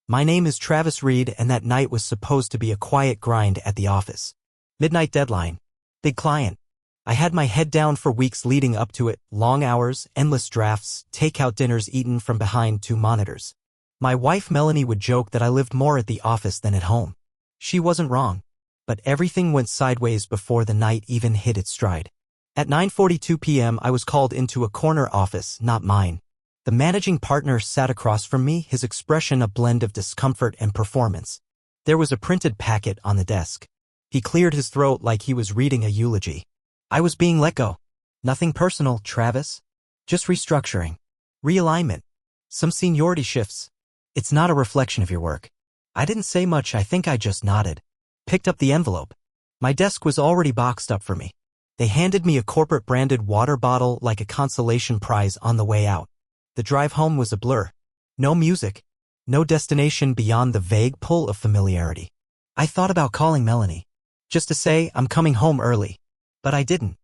My name is Travis Reed, and that night was supposed to be a quiet grind at the office. Midnight deadline. Big client. I had my head down for weeks leading up to it, long hours, endless drafts, takeout dinners eaten from behind two monitors. My wife Melanie would joke that I lived more at the office than at home. She wasn't wrong. But everything went sideways before the night even hit its stride. At 9:42 p.m. I was called into a corner office, not mine. The managing partner sat across from me, his expression a blend of discomfort and performance. There was a printed packet on the desk. He cleared his throat like he was reading a eulogy. I was being let go. Nothing personal, Travis. Just restructuring. Realignment. Some seniority shifts. It's not a reflection of your work. I didn't say much, I think I just nodded. Picked up the envelope. My desk was already boxed up for me. They handed me a corporate-branded water bottle like a consolation prize on the way out. The drive home was a blur. No music. No destination beyond the vague pull of familiarity. I thought about calling Melanie. Just to say, I'm coming home early. But I didn't.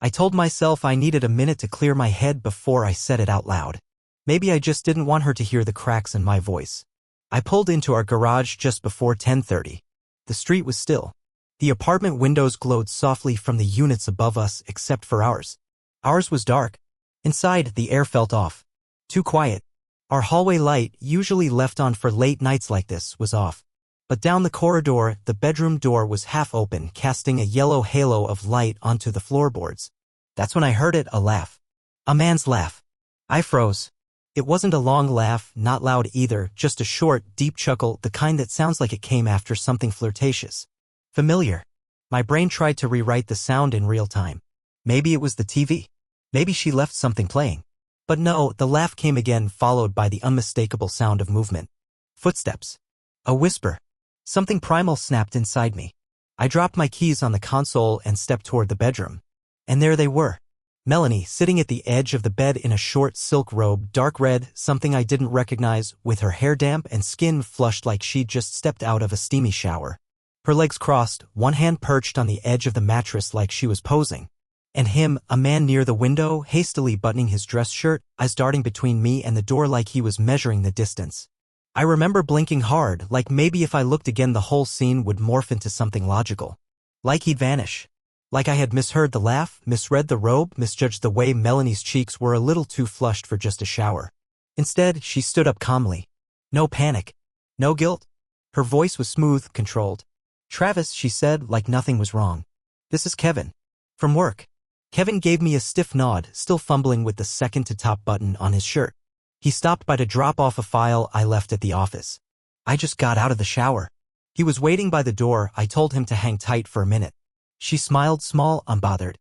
I told myself I needed a minute to clear my head before I said it out loud. Maybe I just didn't want her to hear the cracks in my voice. I pulled into our garage just before 10:30. The street was still. The apartment windows glowed softly from the units above us except for ours. Ours was dark. Inside, the air felt off. Too quiet. Our hallway light, usually left on for late nights like this, was off. But down the corridor, the bedroom door was half open, casting a yellow halo of light onto the floorboards. That's when I heard it, a laugh. A man's laugh. I froze. It wasn't a long laugh, not loud either, just a short, deep chuckle, the kind that sounds like it came after something flirtatious. Familiar. My brain tried to rewrite the sound in real time. Maybe it was the TV. Maybe she left something playing. But no, the laugh came again, followed by the unmistakable sound of movement. Footsteps. A whisper. Something primal snapped inside me. I dropped my keys on the console and stepped toward the bedroom. And there they were. Melanie, sitting at the edge of the bed in a short silk robe, dark red, something I didn't recognize, with her hair damp and skin flushed like she'd just stepped out of a steamy shower. Her legs crossed, one hand perched on the edge of the mattress like she was posing. And him, a man near the window, hastily buttoning his dress shirt, eyes darting between me and the door like he was measuring the distance. I remember blinking hard, like maybe if I looked again the whole scene would morph into something logical. Like he'd vanish. Like I had misheard the laugh, misread the robe, misjudged the way Melanie's cheeks were a little too flushed for just a shower. Instead, she stood up calmly. No panic. No guilt. Her voice was smooth, controlled. Travis, she said, like nothing was wrong. This is Kevin. From work. Kevin gave me a stiff nod, still fumbling with the second-to-top button on his shirt. He stopped by to drop off a file I left at the office. I just got out of the shower. He was waiting by the door. I told him to hang tight for a minute. She smiled, small, unbothered,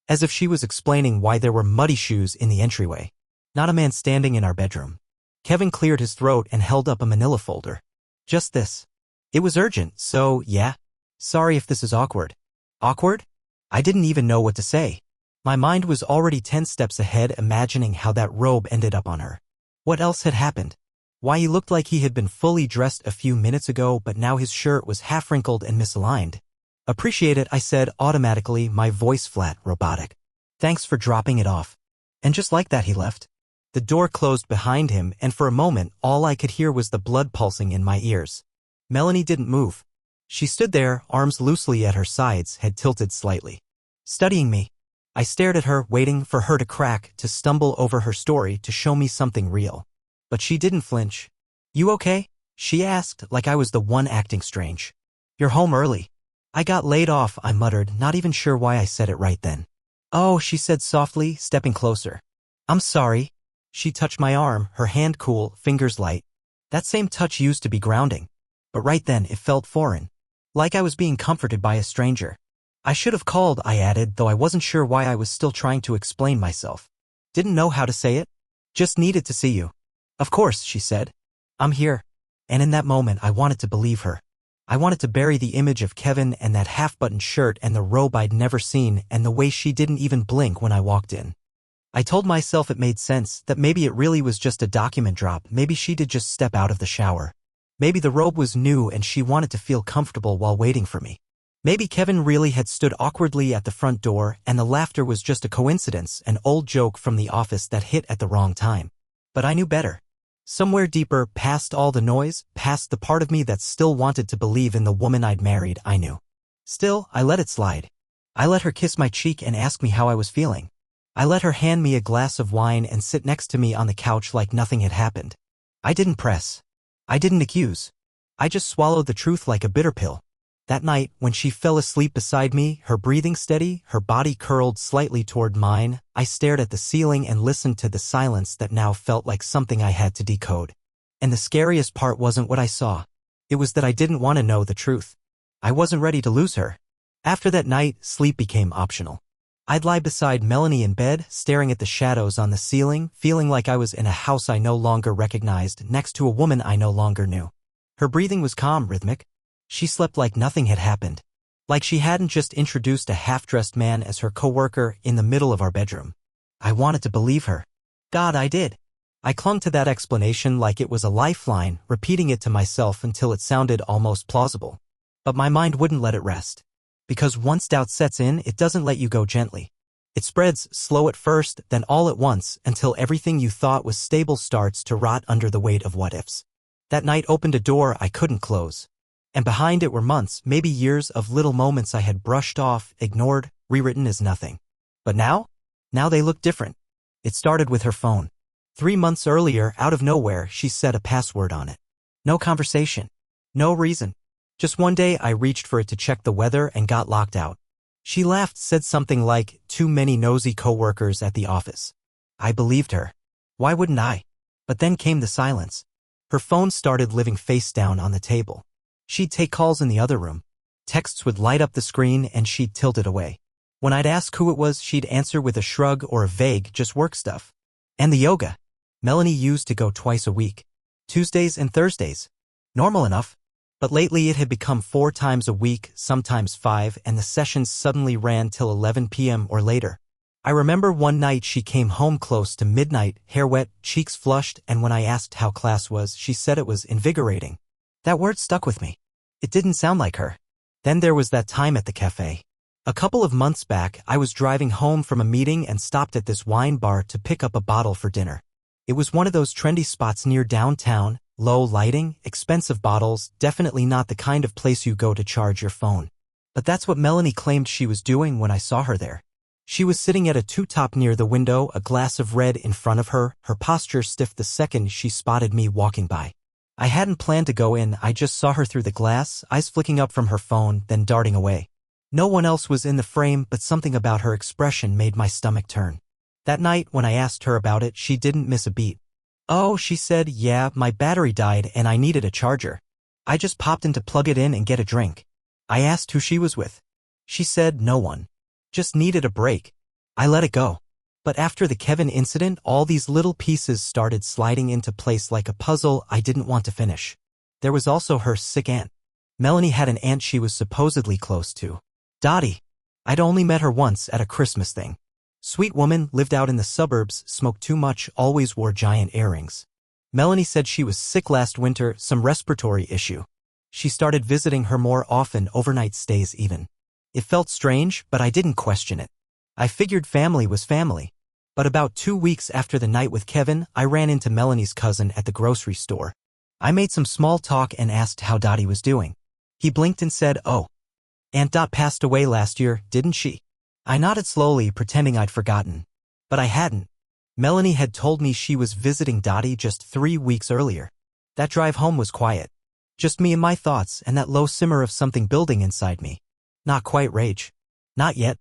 as if she was explaining why there were muddy shoes in the entryway. Not a man standing in our bedroom. Kevin cleared his throat and held up a manila folder. Just this. It was urgent, so, yeah. Sorry if this is awkward. Awkward? I didn't even know what to say. My mind was already 10 steps ahead, imagining how that robe ended up on her. What else had happened? Why he looked like he had been fully dressed a few minutes ago, but now his shirt was half wrinkled and misaligned. Appreciate it, I said automatically, my voice flat, robotic. Thanks for dropping it off. And just like that he left. The door closed behind him, and for a moment, all I could hear was the blood pulsing in my ears. Melanie didn't move. She stood there, arms loosely at her sides, head tilted slightly. Studying me. I stared at her, waiting for her to crack, to stumble over her story, to show me something real. But she didn't flinch. You okay? She asked, like I was the one acting strange. You're home early. I got laid off, I muttered, not even sure why I said it right then. Oh, she said softly, stepping closer. I'm sorry. She touched my arm, her hand cool, fingers light. That same touch used to be grounding. But right then it felt foreign. Like I was being comforted by a stranger. I should have called, I added, though I wasn't sure why. I was still trying to explain myself. Didn't know how to say it. Just needed to see you. Of course, she said. I'm here. And in that moment I wanted to believe her. I wanted to bury the image of Kevin and that half-buttoned shirt and the robe I'd never seen and the way she didn't even blink when I walked in. I told myself it made sense, that maybe it really was just a document drop, maybe she did just step out of the shower. Maybe the robe was new and she wanted to feel comfortable while waiting for me. Maybe Kevin really had stood awkwardly at the front door and the laughter was just a coincidence, an old joke from the office that hit at the wrong time. But I knew better. Somewhere deeper, past all the noise, past the part of me that still wanted to believe in the woman I'd married, I knew. Still, I let it slide. I let her kiss my cheek and ask me how I was feeling. I let her hand me a glass of wine and sit next to me on the couch like nothing had happened. I didn't press. I didn't accuse. I just swallowed the truth like a bitter pill. That night, when she fell asleep beside me, her breathing steady, her body curled slightly toward mine, I stared at the ceiling and listened to the silence that now felt like something I had to decode. And the scariest part wasn't what I saw. It was that I didn't want to know the truth. I wasn't ready to lose her. After that night, sleep became optional. I'd lie beside Melanie in bed, staring at the shadows on the ceiling, feeling like I was in a house I no longer recognized, next to a woman I no longer knew. Her breathing was calm, rhythmic. She slept like nothing had happened. Like she hadn't just introduced a half-dressed man as her coworker in the middle of our bedroom. I wanted to believe her. God, I did. I clung to that explanation like it was a lifeline, repeating it to myself until it sounded almost plausible. But my mind wouldn't let it rest. Because once doubt sets in, it doesn't let you go gently. It spreads, slow at first, then all at once, until everything you thought was stable starts to rot under the weight of what-ifs. That night opened a door I couldn't close. And behind it were months, maybe years of little moments I had brushed off, ignored, rewritten as nothing. But now they looked different. It started with her phone. 3 months earlier, out of nowhere, she set a password on it. No conversation. No reason. Just one day I reached for it to check the weather and got locked out. She laughed, said something like, "Too many nosy coworkers at the office." I believed her. Why wouldn't I? But then came the silence. Her phone started living face down on the table. She'd take calls in the other room. Texts would light up the screen and she'd tilt it away. When I'd ask who it was, she'd answer with a shrug or a vague, just work stuff. And the yoga. Melanie used to go twice a week. Tuesdays and Thursdays. Normal enough. But lately it had become 4 times a week, sometimes 5, and the sessions suddenly ran till 11 p.m. or later. I remember one night she came home close to midnight, hair wet, cheeks flushed, and when I asked how class was, she said it was invigorating. That word stuck with me. It didn't sound like her. Then there was that time at the cafe. A couple of months back, I was driving home from a meeting and stopped at this wine bar to pick up a bottle for dinner. It was one of those trendy spots near downtown, low lighting, expensive bottles, definitely not the kind of place you go to charge your phone. But that's what Melanie claimed she was doing when I saw her there. She was sitting at a two-top near the window, a glass of red in front of her, her posture stiff the second she spotted me walking by. I hadn't planned to go in, I just saw her through the glass, eyes flicking up from her phone, then darting away. No one else was in the frame, but something about her expression made my stomach turn. That night, when I asked her about it, she didn't miss a beat. "Oh," she said, "yeah, my battery died and I needed a charger. I just popped in to plug it in and get a drink." I asked who she was with. She said no one. Just needed a break. I let it go. But after the Kevin incident, all these little pieces started sliding into place like a puzzle I didn't want to finish. There was also her sick aunt. Melanie had an aunt she was supposedly close to. Dottie. I'd only met her once at a Christmas thing. Sweet woman, lived out in the suburbs, smoked too much, always wore giant earrings. Melanie said she was sick last winter, some respiratory issue. She started visiting her more often, overnight stays even. It felt strange, but I didn't question it. I figured family was family. But about 2 weeks after the night with Kevin, I ran into Melanie's cousin at the grocery store. I made some small talk and asked how Dottie was doing. He blinked and said, "Oh, Aunt Dot passed away last year, didn't she?" I nodded slowly, pretending I'd forgotten. But I hadn't. Melanie had told me she was visiting Dottie just 3 weeks earlier. That drive home was quiet. Just me and my thoughts and that low simmer of something building inside me. Not quite rage. Not yet.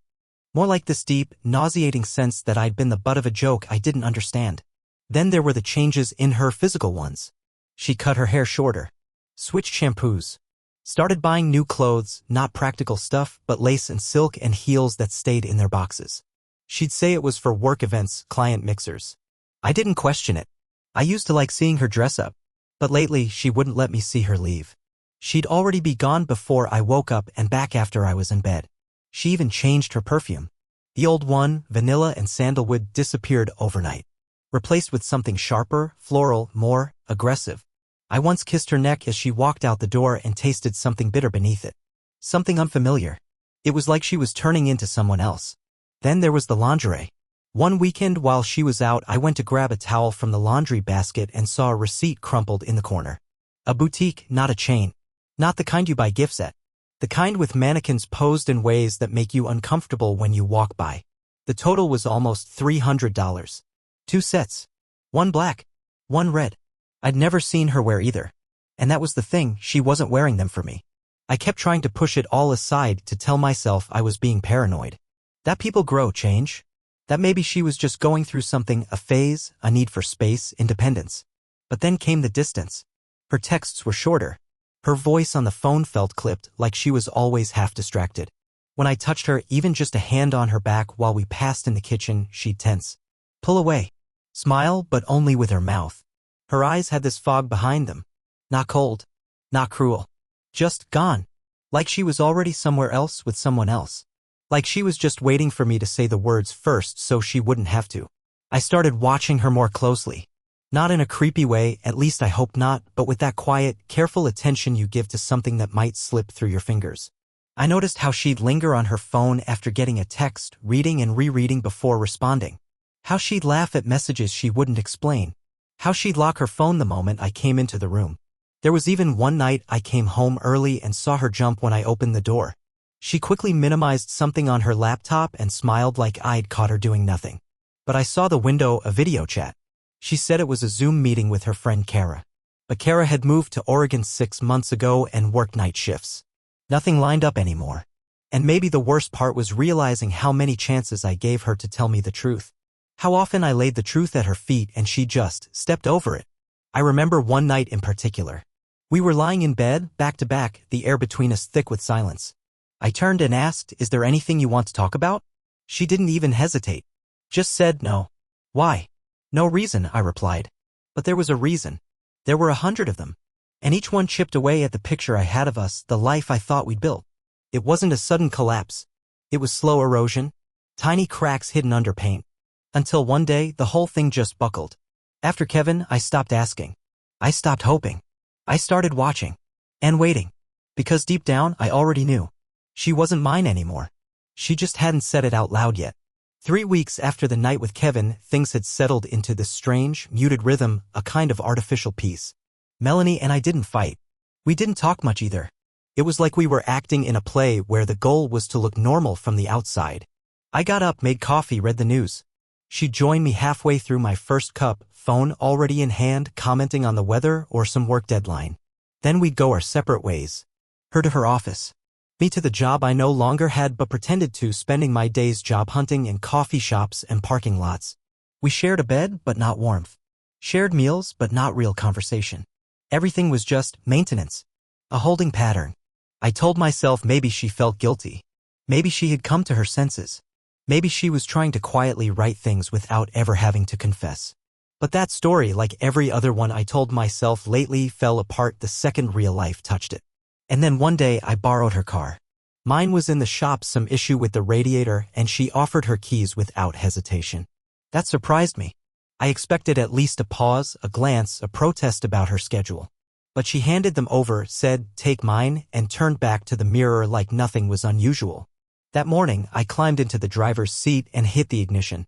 More like this deep, nauseating sense that I'd been the butt of a joke I didn't understand. Then there were the changes in her physical ones. She cut her hair shorter. Switched shampoos. Started buying new clothes, not practical stuff, but lace and silk and heels that stayed in their boxes. She'd say it was for work events, client mixers. I didn't question it. I used to like seeing her dress up. But lately, she wouldn't let me see her leave. She'd already be gone before I woke up and back after I was in bed. She even changed her perfume. The old one, vanilla and sandalwood, disappeared overnight. Replaced with something sharper, floral, more aggressive. I once kissed her neck as she walked out the door and tasted something bitter beneath it. Something unfamiliar. It was like she was turning into someone else. Then there was the lingerie. One weekend while she was out, I went to grab a towel from the laundry basket and saw a receipt crumpled in the corner. A boutique, not a chain. Not the kind you buy gifts at. The kind with mannequins posed in ways that make you uncomfortable when you walk by. The total was almost $300. 2 sets. One black, one red. I'd never seen her wear either. And that was the thing, she wasn't wearing them for me. I kept trying to push it all aside to tell myself I was being paranoid. That people grow, change. That maybe she was just going through something, a phase, a need for space, independence. But then came the distance. Her texts were shorter. Her voice on the phone felt clipped, like she was always half distracted. When I touched her, even just a hand on her back while we passed in the kitchen, she'd tense. Pull away. Smile, but only with her mouth. Her eyes had this fog behind them. Not cold. Not cruel. Just gone. Like she was already somewhere else with someone else. Like she was just waiting for me to say the words first so she wouldn't have to. I started watching her more closely. Not in a creepy way, at least I hope not, but with that quiet, careful attention you give to something that might slip through your fingers. I noticed how she'd linger on her phone after getting a text, reading and rereading before responding. How she'd laugh at messages she wouldn't explain. How she'd lock her phone the moment I came into the room. There was even one night I came home early and saw her jump when I opened the door. She quickly minimized something on her laptop and smiled like I'd caught her doing nothing. But I saw the window, a video chat. She said it was a Zoom meeting with her friend Kara. But Kara had moved to Oregon 6 months ago and worked night shifts. Nothing lined up anymore. And maybe the worst part was realizing how many chances I gave her to tell me the truth. How often I laid the truth at her feet and she just stepped over it. I remember one night in particular. We were lying in bed, back to back, the air between us thick with silence. I turned and asked, "Is there anything you want to talk about?" She didn't even hesitate. Just said no. Why? No reason, I replied. But there was a reason. There were 100 of them. And each one chipped away at the picture I had of us, the life I thought we'd built. It wasn't a sudden collapse. It was slow erosion. Tiny cracks hidden under paint. Until one day, the whole thing just buckled. After Kevin, I stopped asking. I stopped hoping. I started watching. And waiting. Because deep down, I already knew. She wasn't mine anymore. She just hadn't said it out loud yet. 3 weeks after the night with Kevin, things had settled into this strange, muted rhythm, a kind of artificial peace. Melanie and I didn't fight. We didn't talk much either. It was like we were acting in a play where the goal was to look normal from the outside. I got up, made coffee, read the news. She joined me halfway through my first cup, phone already in hand, commenting on the weather or some work deadline. Then we'd go our separate ways. Her to her office. Me to the job I no longer had but pretended to, spending my days job hunting in coffee shops and parking lots. We shared a bed, but not warmth. Shared meals, but not real conversation. Everything was just maintenance. A holding pattern. I told myself maybe she felt guilty. Maybe she had come to her senses. Maybe she was trying to quietly write things without ever having to confess. But that story, like every other one I told myself lately, fell apart the second real life touched it. And then one day I borrowed her car. Mine was in the shop, some issue with the radiator, and she offered her keys without hesitation. That surprised me. I expected at least a pause, a glance, a protest about her schedule. But she handed them over, said, "Take mine," and turned back to the mirror like nothing was unusual. That morning, I climbed into the driver's seat and hit the ignition.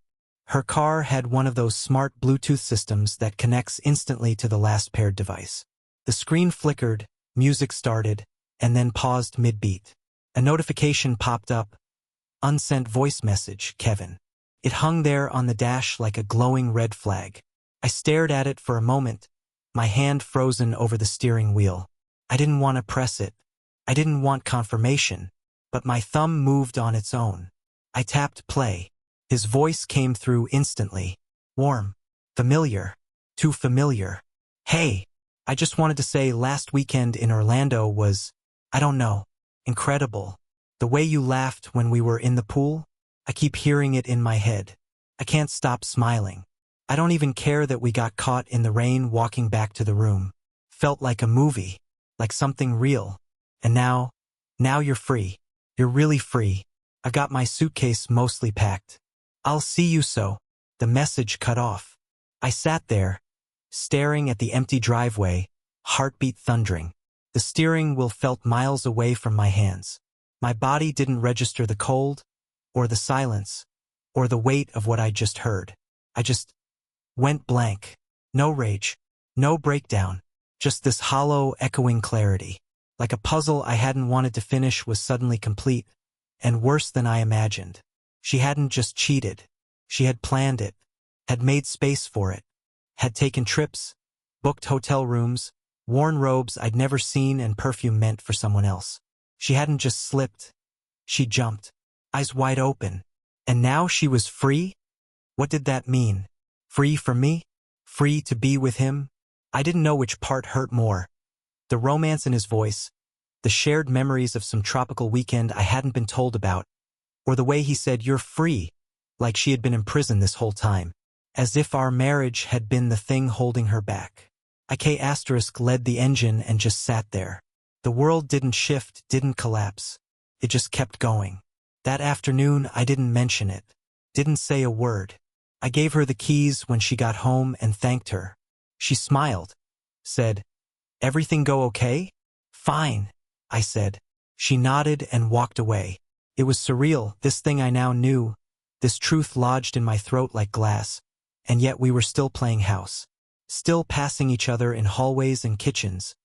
Her car had one of those smart Bluetooth systems that connects instantly to the last paired device. The screen flickered, music started, and then paused mid-beat. A notification popped up. Unsent voice message, Kevin. It hung there on the dash like a glowing red flag. I stared at it for a moment, my hand frozen over the steering wheel. I didn't want to press it. I didn't want confirmation, but my thumb moved on its own. I tapped play. His voice came through instantly. Warm. Familiar. Too familiar. "Hey, I just wanted to say last weekend in Orlando was, I don't know, incredible. The way you laughed when we were in the pool, I keep hearing it in my head. I can't stop smiling. I don't even care that we got caught in the rain walking back to the room. Felt like a movie, like something real. And now you're free. You're really free. I got my suitcase mostly packed. I'll see you so." The message cut off. I sat there, staring at the empty driveway, heartbeat thundering. The steering wheel felt miles away from my hands. My body didn't register the cold, or the silence, or the weight of what I just heard. I just went blank. No rage. No breakdown. Just this hollow, echoing clarity. Like a puzzle I hadn't wanted to finish was suddenly complete, and worse than I imagined. She hadn't just cheated. She had planned it, had made space for it, had taken trips, booked hotel rooms, worn robes I'd never seen and perfume meant for someone else. She hadn't just slipped. She jumped, eyes wide open. And now she was free? What did that mean? Free for me? Free to be with him? I didn't know which part hurt more. The romance in his voice, the shared memories of some tropical weekend I hadn't been told about, or the way he said, "You're free," like she had been in prison this whole time, as if our marriage had been the thing holding her back. IK** led the engine and just sat there. The world didn't shift, didn't collapse. It just kept going. That afternoon, I didn't mention it. Didn't say a word. I gave her the keys when she got home and thanked her. She smiled. Said, "Everything go okay?" "Fine," I said. She nodded and walked away. It was surreal, this thing I now knew, this truth lodged in my throat like glass, and yet we were still playing house. Still passing each other in hallways and kitchens,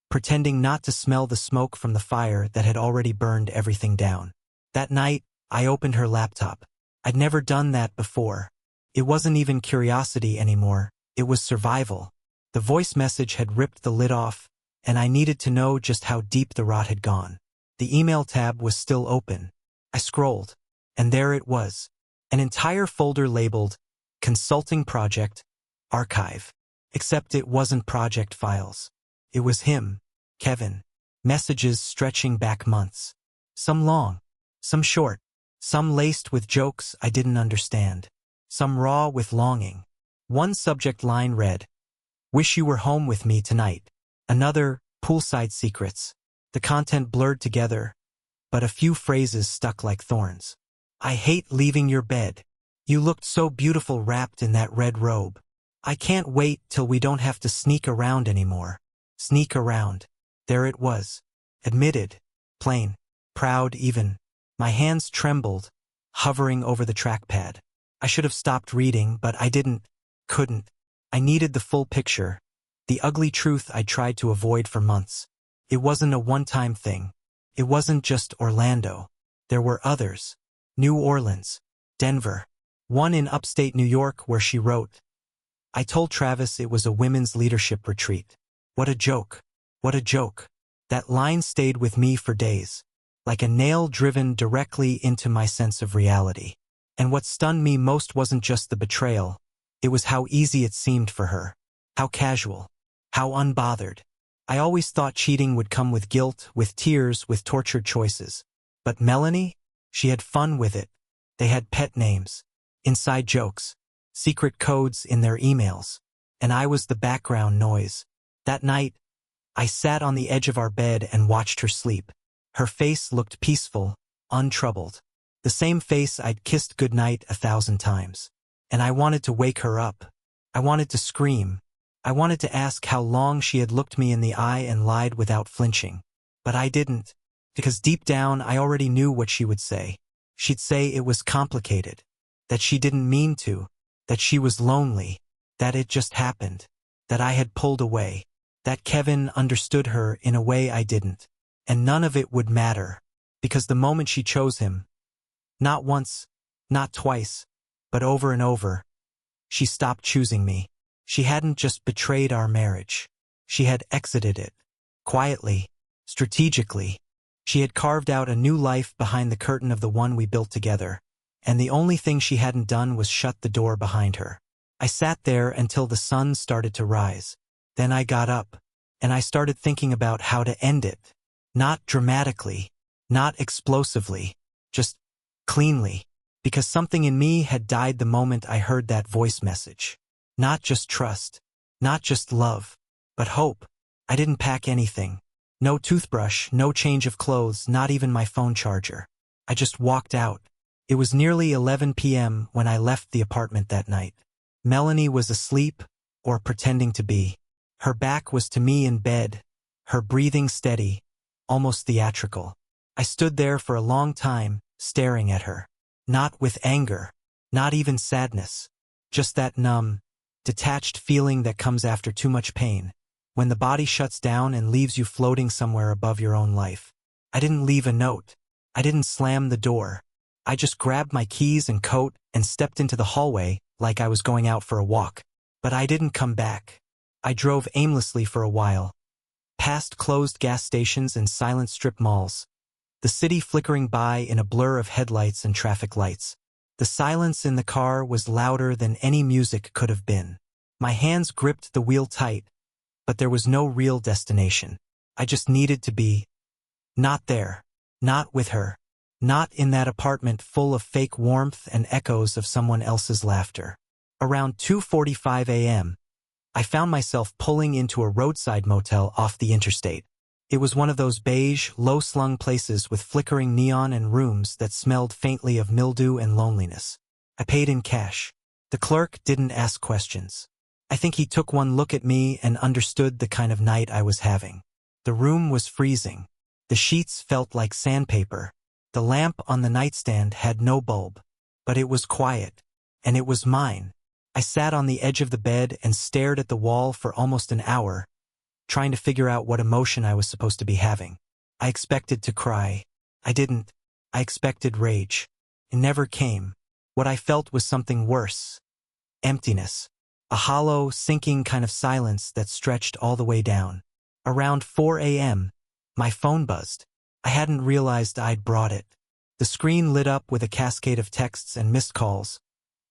pretending not to smell the smoke from the fire that had already burned everything down. That night, I opened her laptop. I'd never done that before. It wasn't even curiosity anymore, it was survival. The voice message had ripped the lid off, and I needed to know just how deep the rot had gone. The email tab was still open. I scrolled, and there it was. An entire folder labeled Consulting Project, Archive. Except it wasn't project files. It was him, Kevin. Messages stretching back months. Some long, some short, some laced with jokes I didn't understand, some raw with longing. One subject line read, "Wish you were home with me tonight." Another, "Poolside secrets." The content blurred together, but a few phrases stuck like thorns. "I hate leaving your bed. You looked so beautiful wrapped in that red robe. I can't wait till we don't have to sneak around anymore." Sneak around. There it was. Admitted. Plain. Proud even. My hands trembled, hovering over the trackpad. I should have stopped reading, but I didn't. Couldn't. I needed the full picture. The ugly truth I'd tried to avoid for months. It wasn't a one-time thing. It wasn't just Orlando. There were others. New Orleans. Denver. One in upstate New York where she wrote, "I told Travis it was a women's leadership retreat." What a joke. What a joke. That line stayed with me for days, like a nail driven directly into my sense of reality. And what stunned me most wasn't just the betrayal, it was how easy it seemed for her. How casual. How unbothered. I always thought cheating would come with guilt, with tears, with tortured choices. But Melanie? She had fun with it. They had pet names, inside jokes, secret codes in their emails. And I was the background noise. That night, I sat on the edge of our bed and watched her sleep. Her face looked peaceful, untroubled. The same face I'd kissed goodnight 1,000 times. And I wanted to wake her up. I wanted to scream. I wanted to ask how long she had looked me in the eye and lied without flinching. But I didn't, because deep down I already knew what she would say. She'd say it was complicated, that she didn't mean to, that she was lonely, that it just happened, that I had pulled away, that Kevin understood her in a way I didn't. And none of it would matter, because the moment she chose him, not once, not twice, but over and over, she stopped choosing me. She hadn't just betrayed our marriage. She had exited it. Quietly, strategically. She had carved out a new life behind the curtain of the one we built together, and the only thing she hadn't done was shut the door behind her. I sat there until the sun started to rise. Then I got up, and I started thinking about how to end it. Not dramatically, not explosively, just cleanly, because something in me had died the moment I heard that voice message. Not just trust, not just love, but hope. I didn't pack anything. No toothbrush, no change of clothes, not even my phone charger. I just walked out. It was nearly 11 p.m. when I left the apartment that night. Melanie was asleep, or pretending to be. Her back was to me in bed, her breathing steady, almost theatrical. I stood there for a long time, staring at her. Not with anger, Not even sadness. Just that numb, detached feeling that comes after too much pain, when the body shuts down and leaves you floating somewhere above your own life. I didn't leave a note. I didn't slam the door. I just grabbed my keys and coat and stepped into the hallway like I was going out for a walk. But I didn't come back. I drove aimlessly for a while, past closed gas stations and silent strip malls, the city flickering by in a blur of headlights and traffic lights. The silence in the car was louder than any music could have been. My hands gripped the wheel tight, but there was no real destination. I just needed to be not there, not with her, not in that apartment full of fake warmth and echoes of someone else's laughter. Around 2:45 a.m., I found myself pulling into a roadside motel off the interstate. It was one of those beige, low-slung places with flickering neon and rooms that smelled faintly of mildew and loneliness. I paid in cash. The clerk didn't ask questions. I think he took one look at me and understood the kind of night I was having. The room was freezing. The sheets felt like sandpaper. The lamp on the nightstand had no bulb. But it was quiet. And it was mine. I sat on the edge of the bed and stared at the wall for almost an hour, trying to figure out what emotion I was supposed to be having. I expected to cry. I didn't. I expected rage. It never came. What I felt was something worse. Emptiness. A hollow, sinking kind of silence that stretched all the way down. Around 4 a.m., my phone buzzed. I hadn't realized I'd brought it. The screen lit up with a cascade of texts and missed calls,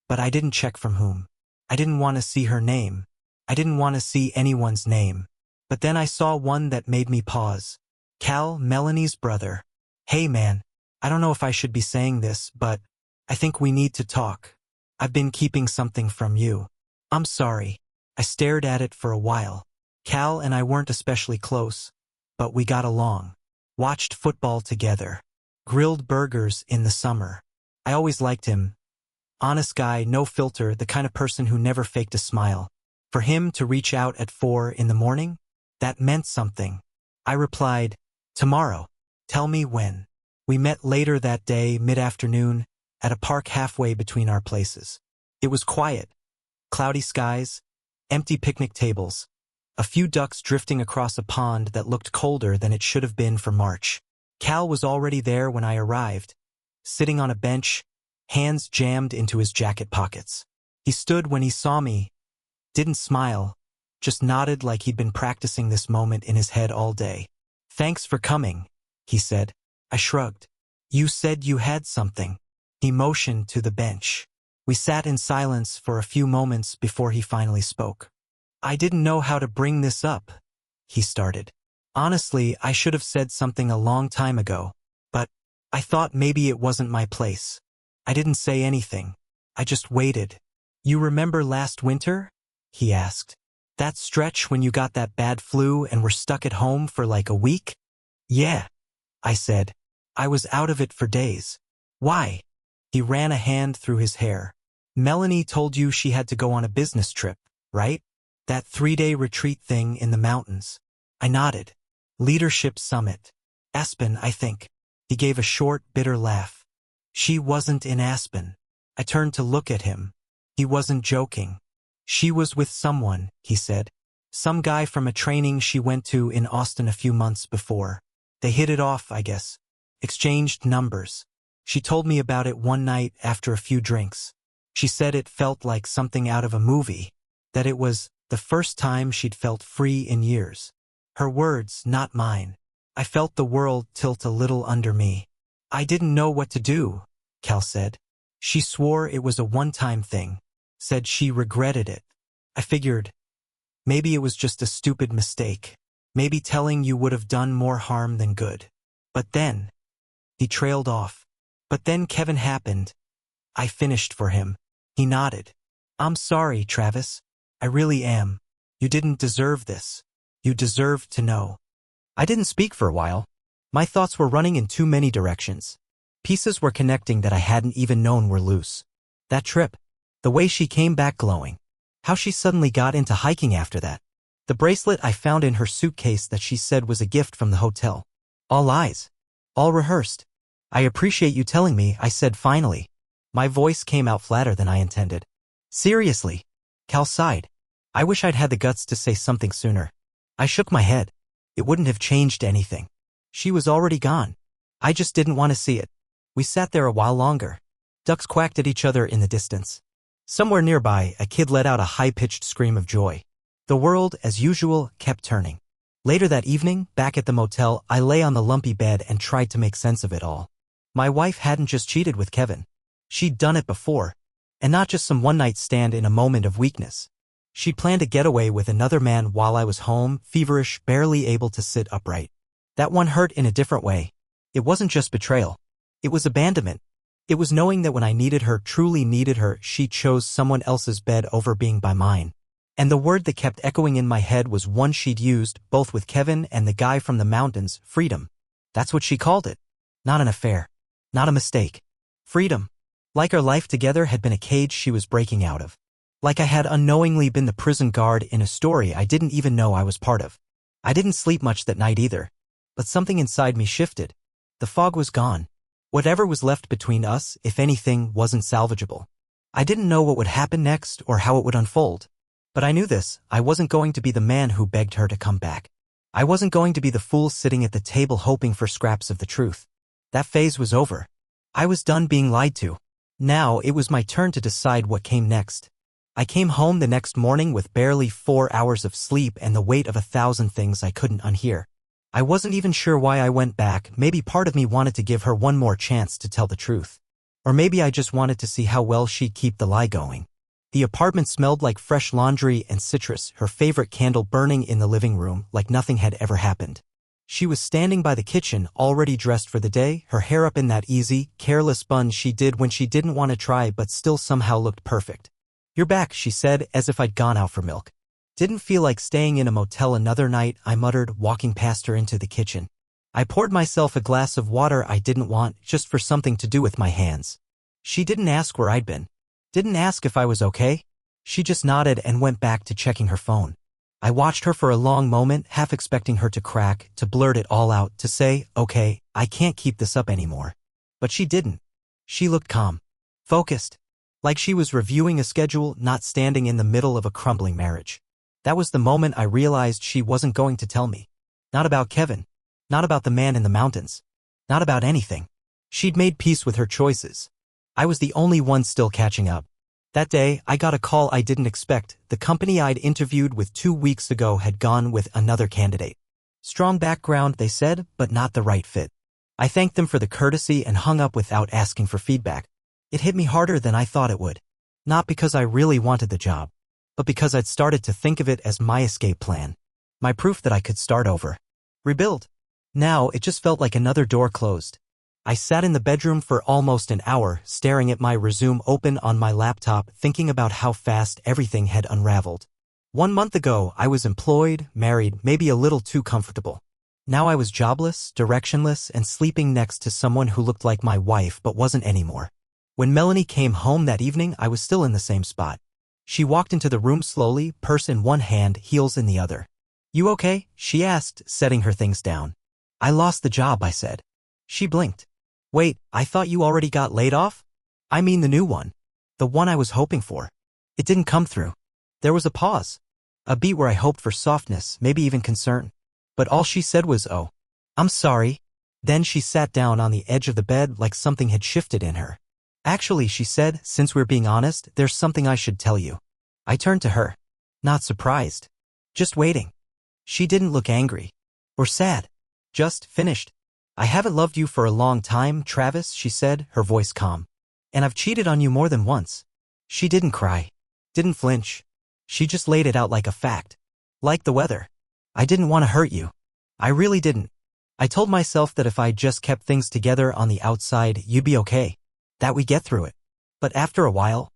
but I didn't check from whom. I didn't want to see her name. I didn't want to see anyone's name. But then I saw one that made me pause. Cal, Melanie's brother. Hey man, I don't know if I should be saying this, but I think we need to talk. I've been keeping something from you. I'm sorry. I stared at it for a while. Cal and I weren't especially close, but we got along. Watched football together. Grilled burgers in the summer. I always liked him. Honest guy, no filter, the kind of person who never faked a smile. For him to reach out at 4 in the morning? That meant something. I replied, tomorrow. Tell me when. We met later that day, mid-afternoon, at a park halfway between our places. It was quiet. Cloudy skies, empty picnic tables, a few ducks drifting across a pond that looked colder than it should have been for March. Cal was already there when I arrived, sitting on a bench, hands jammed into his jacket pockets. He stood when he saw me, didn't smile, just nodded like he'd been practicing this moment in his head all day. Thanks for coming, he said. I shrugged. You said you had something. He motioned to the bench. We sat in silence for a few moments before he finally spoke. I didn't know how to bring this up, he started. Honestly, I should have said something a long time ago, but I thought maybe it wasn't my place. I didn't say anything. I just waited. You remember last winter? He asked. That stretch when you got that bad flu and were stuck at home for like a week? Yeah, I said. I was out of it for days. Why? He ran a hand through his hair. Melanie told you she had to go on a business trip, right? That 3-day retreat thing in the mountains. I nodded. Leadership summit. Aspen, I think. He gave a short, bitter laugh. She wasn't in Aspen. I turned to look at him. He wasn't joking. She was with someone, he said. Some guy from a training she went to in Austin a few months before. They hit it off, I guess. Exchanged numbers. She told me about it one night after a few drinks. She said it felt like something out of a movie, that it was the first time she'd felt free in years. Her words, not mine. I felt the world tilt a little under me. I didn't know what to do, Cal said. She swore it was a one-time thing, said she regretted it. I figured, maybe it was just a stupid mistake. Maybe telling you would have done more harm than good. But then, he trailed off. But then Kevin happened. I finished for him. He nodded. I'm sorry, Travis. I really am. You didn't deserve this. You deserved to know. I didn't speak for a while. My thoughts were running in too many directions. Pieces were connecting that I hadn't even known were loose. That trip. The way she came back glowing. How she suddenly got into hiking after that. The bracelet I found in her suitcase that she said was a gift from the hotel. All lies. All rehearsed. I appreciate you telling me, I said finally. My voice came out flatter than I intended. Seriously? Cal sighed. I wish I'd had the guts to say something sooner. I shook my head. It wouldn't have changed anything. She was already gone. I just didn't want to see it. We sat there a while longer. Ducks quacked at each other in the distance. Somewhere nearby, a kid let out a high-pitched scream of joy. The world, as usual, kept turning. Later that evening, back at the motel, I lay on the lumpy bed and tried to make sense of it all. My wife hadn't just cheated with Kevin. She'd done it before. And not just some one-night stand in a moment of weakness. She'd planned a getaway with another man while I was home, feverish, barely able to sit upright. That one hurt in a different way. It wasn't just betrayal. It was abandonment. It was knowing that when I needed her, truly needed her, she chose someone else's bed over being by mine. And the word that kept echoing in my head was one she'd used, both with Kevin and the guy from the mountains, freedom. That's what she called it. Not an affair. Not a mistake. Freedom. Like our life together had been a cage she was breaking out of. Like I had unknowingly been the prison guard in a story I didn't even know I was part of. I didn't sleep much that night either. But something inside me shifted. The fog was gone. Whatever was left between us, if anything, wasn't salvageable. I didn't know what would happen next or how it would unfold. But I knew this. I wasn't going to be the man who begged her to come back. I wasn't going to be the fool sitting at the table hoping for scraps of the truth. That phase was over. I was done being lied to. Now it was my turn to decide what came next. I came home the next morning with barely 4 hours of sleep and the weight of 1,000 things I couldn't unhear. I wasn't even sure why I went back. Maybe part of me wanted to give her one more chance to tell the truth. Or maybe I just wanted to see how well she'd keep the lie going. The apartment smelled like fresh laundry and citrus, her favorite candle burning in the living room like nothing had ever happened. She was standing by the kitchen, already dressed for the day, her hair up in that easy, careless bun she did when she didn't want to try but still somehow looked perfect. "You're back," she said, as if I'd gone out for milk. "Didn't feel like staying in a motel another night," I muttered, walking past her into the kitchen. I poured myself a glass of water I didn't want, just for something to do with my hands. She didn't ask where I'd been. Didn't ask if I was okay. She just nodded and went back to checking her phone. I watched her for a long moment, half expecting her to crack, to blurt it all out, to say, "Okay, I can't keep this up anymore." But she didn't. She looked calm. Focused. Like she was reviewing a schedule, not standing in the middle of a crumbling marriage. That was the moment I realized she wasn't going to tell me. Not about Kevin. Not about the man in the mountains. Not about anything. She'd made peace with her choices. I was the only one still catching up. That day, I got a call I didn't expect. The company I'd interviewed with 2 weeks ago had gone with another candidate. Strong background, they said, but not the right fit. I thanked them for the courtesy and hung up without asking for feedback. It hit me harder than I thought it would. Not because I really wanted the job, but because I'd started to think of it as my escape plan. My proof that I could start over. Rebuild. Now, it just felt like another door closed. I sat in the bedroom for almost an hour, staring at my resume open on my laptop, thinking about how fast everything had unraveled. 1 month ago, I was employed, married, maybe a little too comfortable. Now I was jobless, directionless, and sleeping next to someone who looked like my wife but wasn't anymore. When Melanie came home that evening, I was still in the same spot. She walked into the room slowly, purse in one hand, heels in the other. "You okay?" she asked, setting her things down. "I lost the job," I said. She blinked. "Wait, I thought you already got laid off?" "I mean the new one. The one I was hoping for. It didn't come through." There was a pause. A beat where I hoped for softness, maybe even concern. But all she said was, "Oh, I'm sorry." Then she sat down on the edge of the bed like something had shifted in her. "Actually," she said, "since we're being honest, there's something I should tell you." I turned to her. Not surprised. Just waiting. She didn't look angry. Or sad. Just finished. "I haven't loved you for a long time, Travis," she said, her voice calm. "And I've cheated on you more than once." She didn't cry. Didn't flinch. She just laid it out like a fact. Like the weather. "I didn't want to hurt you. I really didn't. I told myself that if I just kept things together on the outside, you'd be okay. That we'd get through it. But after a while,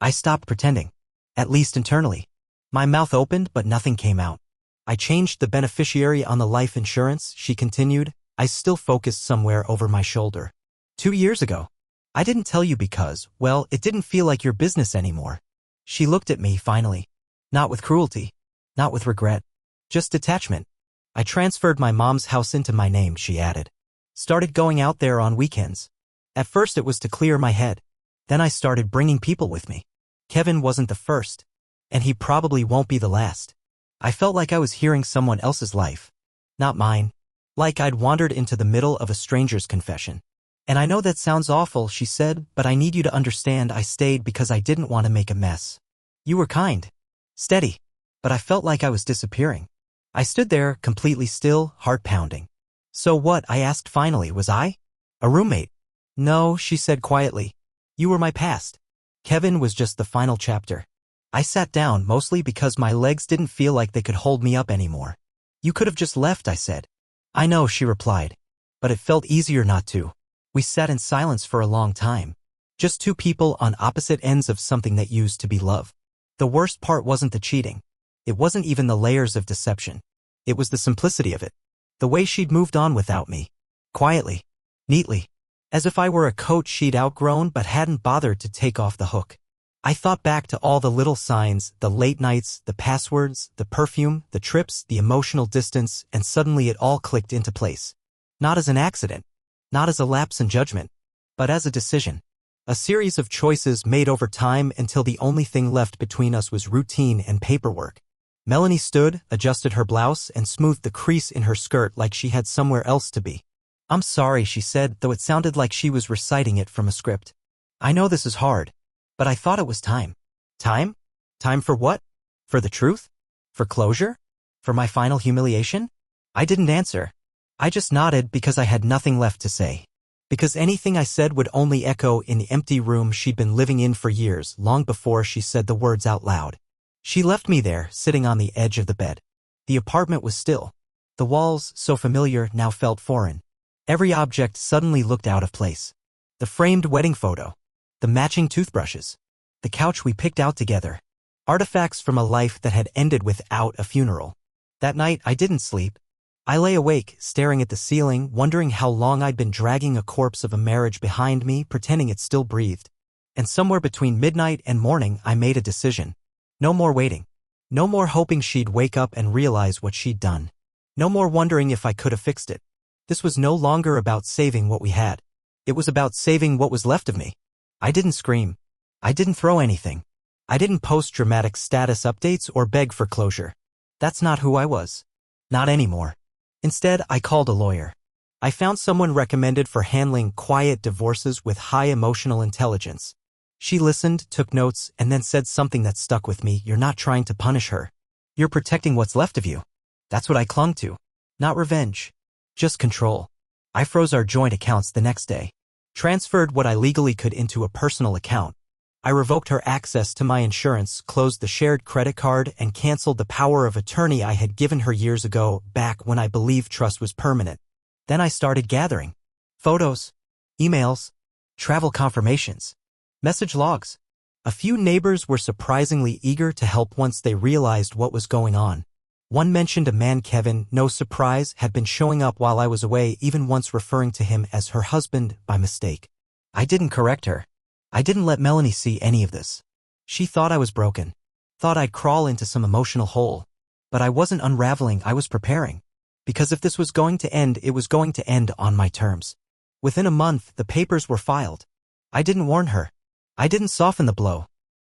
I stopped pretending. At least internally. My mouth opened, but nothing came out. I changed the beneficiary on the life insurance," she continued. I still focused somewhere over my shoulder. 2 years ago. I didn't tell you because, well, it didn't feel like your business anymore." She looked at me, finally. Not with cruelty. Not with regret. Just detachment. "I transferred my mom's house into my name," she added. "Started going out there on weekends. At first it was to clear my head. Then I started bringing people with me. Kevin wasn't the first, and he probably won't be the last. I felt like I was hearing someone else's life, not mine. Like I'd wandered into the middle of a stranger's confession. And I know that sounds awful, she said, but I need you to understand I stayed because I didn't want to make a mess. You were kind, steady, but I felt like I was disappearing. I stood there, completely still, heart pounding. So what, I asked finally, was I? A roommate? No, she said quietly. You were my past. Kevin was just the final chapter. I sat down, mostly because my legs didn't feel like they could hold me up anymore. You could have just left, I said. I know, she replied. But it felt easier not to. We sat in silence for a long time. Just two people on opposite ends of something that used to be love. The worst part wasn't the cheating. It wasn't even the layers of deception. It was the simplicity of it. The way she'd moved on without me. Quietly. Neatly. As if I were a coat she'd outgrown but hadn't bothered to take off the hook. I thought back to all the little signs, the late nights, the passwords, the perfume, the trips, the emotional distance, and suddenly it all clicked into place. Not as an accident. Not as a lapse in judgment, but as a decision. A series of choices made over time until the only thing left between us was routine and paperwork. Melanie stood, adjusted her blouse, and smoothed the crease in her skirt like she had somewhere else to be. I'm sorry, she said, though it sounded like she was reciting it from a script. I know this is hard, but I thought it was time. Time? Time for what? For the truth? For closure? For my final humiliation? I didn't answer. I just nodded because I had nothing left to say. Because anything I said would only echo in the empty room she'd been living in for years, long before she said the words out loud. She left me there, sitting on the edge of the bed. The apartment was still. The walls, so familiar, now felt foreign. Every object suddenly looked out of place. The framed wedding photo. The matching toothbrushes. The couch we picked out together. Artifacts from a life that had ended without a funeral. That night, I didn't sleep. I lay awake, staring at the ceiling, wondering how long I'd been dragging a corpse of a marriage behind me, pretending it still breathed. And somewhere between midnight and morning, I made a decision. No more waiting. No more hoping she'd wake up and realize what she'd done. No more wondering if I could have fixed it. This was no longer about saving what we had. It was about saving what was left of me. I didn't scream. I didn't throw anything. I didn't post dramatic status updates or beg for closure. That's not who I was. Not anymore. Instead, I called a lawyer. I found someone recommended for handling quiet divorces with high emotional intelligence. She listened, took notes, and then said something that stuck with me. You're not trying to punish her. You're protecting what's left of you. That's what I clung to. Not revenge. Just control. I froze our joint accounts the next day. Transferred what I legally could into a personal account. I revoked her access to my insurance, closed the shared credit card, and canceled the power of attorney I had given her years ago, back when I believed trust was permanent. Then I started gathering. Photos, emails, travel confirmations, message logs. A few neighbors were surprisingly eager to help once they realized what was going on. One mentioned a man Kevin, no surprise, had been showing up while I was away, even once referring to him as her husband by mistake. I didn't correct her. I didn't let Melanie see any of this. She thought I was broken. Thought I'd crawl into some emotional hole. But I wasn't unraveling, I was preparing. Because if this was going to end, it was going to end on my terms. Within a month, the papers were filed. I didn't warn her. I didn't soften the blow.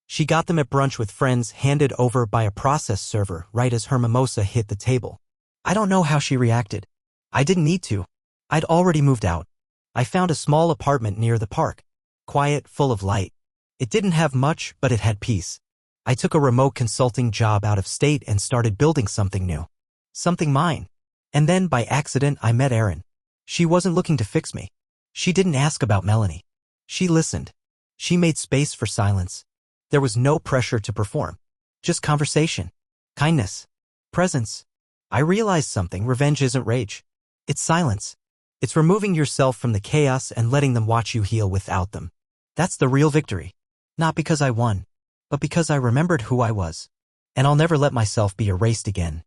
She got them at brunch with friends, handed over by a process server right as her mimosa hit the table. I don't know how she reacted. I didn't need to. I'd already moved out. I found a small apartment near the park. Quiet, full of light. It didn't have much, but it had peace. I took a remote consulting job out of state and started building something new. Something mine. And then, by accident, I met Erin. She wasn't looking to fix me. She didn't ask about Melanie. She listened. She made space for silence. There was no pressure to perform. Just conversation. Kindness. Presence. I realized something. Revenge isn't rage. It's silence. It's removing yourself from the chaos and letting them watch you heal without them. That's the real victory. Not because I won, but because I remembered who I was. And I'll never let myself be erased again.